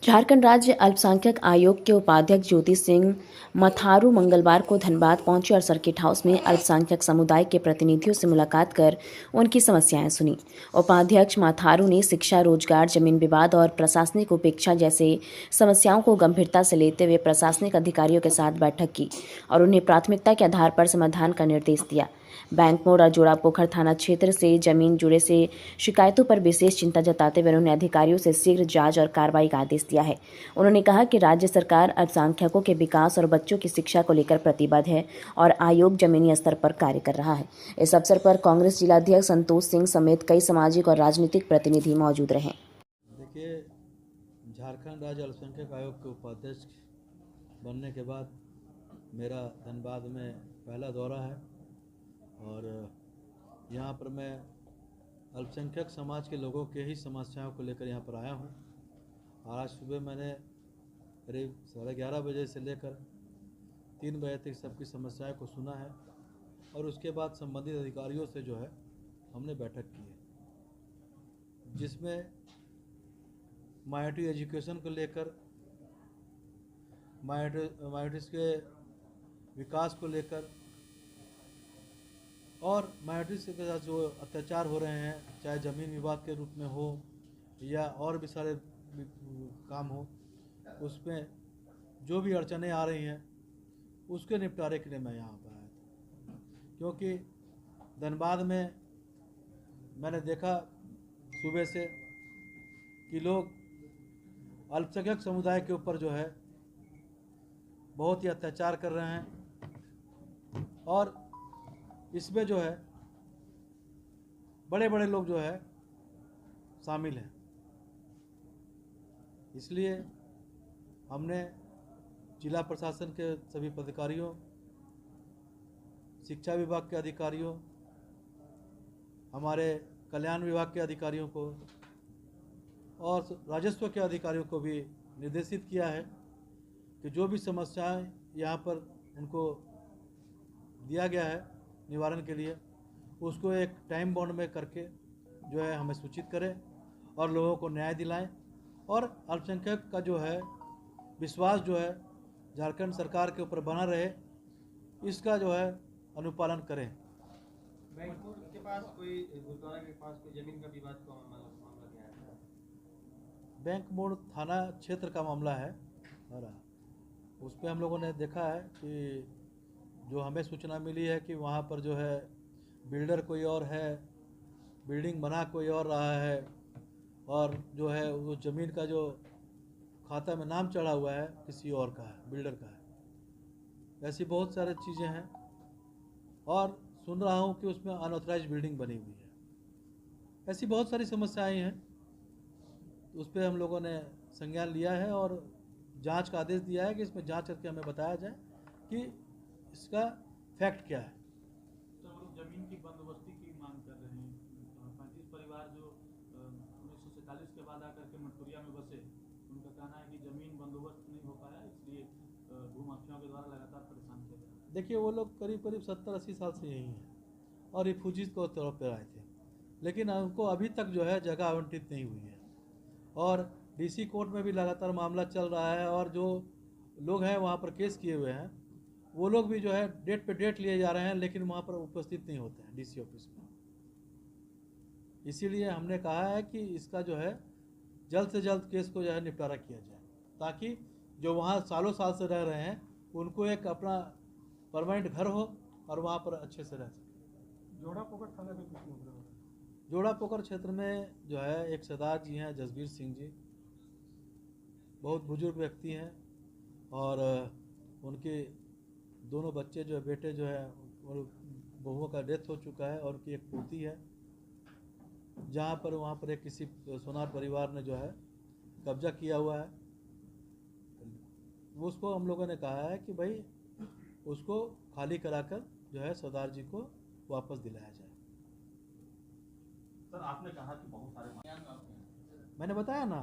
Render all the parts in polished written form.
झारखंड राज्य अल्पसंख्यक आयोग के उपाध्यक्ष ज्योति सिंह मथारू मंगलवार को धनबाद पहुंचे और सर्किट हाउस में अल्पसंख्यक समुदाय के प्रतिनिधियों से मुलाकात कर उनकी समस्याएं सुनी। उपाध्यक्ष मथारू ने शिक्षा, रोजगार, जमीन विवाद और प्रशासनिक उपेक्षा जैसे समस्याओं को गंभीरता से लेते हुए प्रशासनिक अधिकारियों के साथ बैठक की और उन्हें प्राथमिकता के आधार पर समाधान का निर्देश दिया। बैंक मोड़ और जोड़ापोखर थाना क्षेत्र से जमीन जुड़े से शिकायतों पर विशेष चिंता जताते हुए उन्होंने अधिकारियों से शीघ्र जांच और कार्रवाई का आदेश दिया है। उन्होंने कहा कि राज्य सरकार अल्पसंख्यकों के विकास और बच्चों की शिक्षा को लेकर प्रतिबद्ध है और आयोग जमीनी स्तर पर कार्य कर रहा है। इस अवसर पर कांग्रेस जिलाध्यक्ष संतोष सिंह समेत कई सामाजिक और राजनीतिक प्रतिनिधि मौजूद रहे। देखिए, झारखंड राज्य अल्पसंख्यक आयोग के उपाध्यक्ष बनने के बाद मेरा धनबाद में पहला दौरा है और यहाँ पर मैं अल्पसंख्यक समाज के लोगों के ही समस्याओं को लेकर यहाँ पर आया हूँ। आज सुबह मैंने करीब 11:30 बजे से लेकर 3 बजे तक सबकी समस्याओं को सुना है और उसके बाद संबंधित अधिकारियों से जो है हमने बैठक की है, जिसमें माइनॉरिटी एजुकेशन को लेकर, माइनॉरिटीज़ के विकास को लेकर और माइनॉरिटीज़ के साथ जो अत्याचार हो रहे हैं, चाहे ज़मीन विवाद के रूप में हो या और भी सारे काम हो, उसमें जो भी अड़चनें आ रही हैं उसके निपटारे के लिए मैं यहाँ पर आया था। क्योंकि धनबाद में मैंने देखा सुबह से कि लोग अल्पसंख्यक समुदाय के ऊपर जो है बहुत ही अत्याचार कर रहे हैं और इसमें जो है बड़े बड़े लोग जो है शामिल हैं। इसलिए हमने जिला प्रशासन के सभी पदाधिकारियों, शिक्षा विभाग के अधिकारियों, हमारे कल्याण विभाग के अधिकारियों को और राजस्व के अधिकारियों को भी निर्देशित किया है कि जो भी समस्याएं यहाँ पर उनको दिया गया है निवारण के लिए, उसको एक टाइम बाउंड में करके जो है हमें सूचित करें और लोगों को न्याय दिलाएं और अल्पसंख्यक का जो है विश्वास जो है झारखंड सरकार के ऊपर बना रहे, इसका जो है अनुपालन करें। बैंक के पास कोई गुरुद्वारा के पास कोई जमीन का विवाद का मामला क्या है? बैंक मोड़ थाना क्षेत्र का मामला है और उस पर हम लोगों ने देखा है कि जो हमें सूचना मिली है कि वहाँ पर जो है बिल्डर कोई और है, बिल्डिंग बना कोई और रहा है और जो है वो ज़मीन का जो खाता में नाम चढ़ा हुआ है किसी और का है, बिल्डर का है। ऐसी बहुत सारी चीज़ें हैं और सुन रहा हूँ कि उसमें अनऑथराइज बिल्डिंग बनी हुई है। ऐसी बहुत सारी समस्याएं हैं, उस पर हम लोगों ने संज्ञान लिया है और जांच का आदेश दिया है कि इसमें जांच करके हमें बताया जाए कि इसका फैक्ट क्या है। तो हम लोग जमीन की बंदोबस्ती की मांग कर रहे हैं। 35 परिवार जो 1947 के बाद आकर के मटकुरिया में बसे, उनका कहना है कि जमीन बंदोबस्त नहीं हो पाया, इसलिए भूमाफियाओं के द्वारा लगातार परेशान किया जा रहा है। देखिए, वो लोग करीब 70-80 साल से यही हैं और रिफ्यूजीज को तौर पर आए थे, लेकिन उनको अभी तक जो है जगह आवंटित नहीं हुई है और डीसी कोर्ट में भी लगातार मामला चल रहा है और जो लोग हैं वहाँ पर केस किए हुए हैं, वो लोग भी जो है डेट पे डेट लिए जा रहे हैं, लेकिन वहाँ पर उपस्थित नहीं होते हैं डीसी ऑफिस में। इसीलिए हमने कहा है कि इसका जो है जल्द से जल्द केस को जो है निपटारा किया जाए, ताकि जो वहाँ सालों साल से रह रहे हैं उनको एक अपना परमानेंट घर हो और वहाँ पर अच्छे से रह सकें। जोड़ापोखर थाना में कुछ मुद्दा हो? जोड़ापोखर क्षेत्र में जो है एक सरदार जी हैं, जसबीर सिंह जी, बहुत बुजुर्ग व्यक्ति हैं और उनके दोनों बच्चे जो है, बेटे जो है, और बहुओं का डेथ हो चुका है और उनकी एक पोती है, जहाँ पर वहाँ पर एक किसी सोनार परिवार ने जो है कब्जा किया हुआ है। उसको हम लोगों ने कहा है कि भाई उसको खाली कराकर जो है सरदार जी को वापस दिलाया जाए। सर, आपने कहा कि बहुत सारे मैंने बताया ना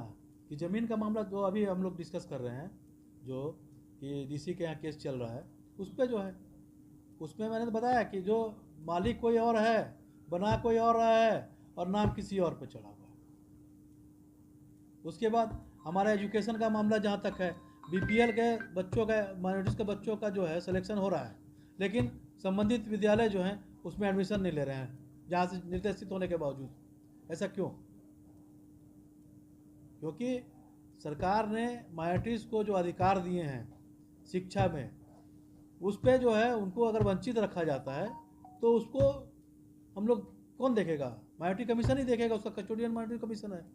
कि ज़मीन का मामला जो अभी हम लोग डिस्कस कर रहे हैं, जो कि डीसी के यहाँ केस चल रहा है, उस पर जो है उसमें मैंने बताया कि जो मालिक कोई और है, बना कोई और रहा है और नाम किसी और पे चढ़ा हुआ है। उसके बाद हमारा एजुकेशन का मामला जहाँ तक है, बीपीएल के बच्चों का, माइनॉरिटीज़ के बच्चों का जो है सिलेक्शन हो रहा है, लेकिन संबंधित विद्यालय जो हैं उसमें एडमिशन नहीं ले रहे हैं, जहाँ से निर्देशित होने के बावजूद। ऐसा क्यों? क्योंकि सरकार ने माइनॉरिटीज़ को जो अधिकार दिए हैं शिक्षा में, उस पर जो है उनको अगर वंचित रखा जाता है तो उसको हम लोग कौन देखेगा? माइनॉरिटी कमीशन ही देखेगा, उसका कस्टोडियन माइनॉरिटी कमीशन है।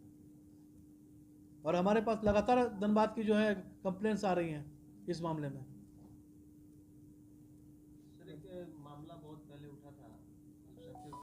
और हमारे पास लगातार धनबाद की जो है कंप्लेंट्स आ रही हैं इस मामले में।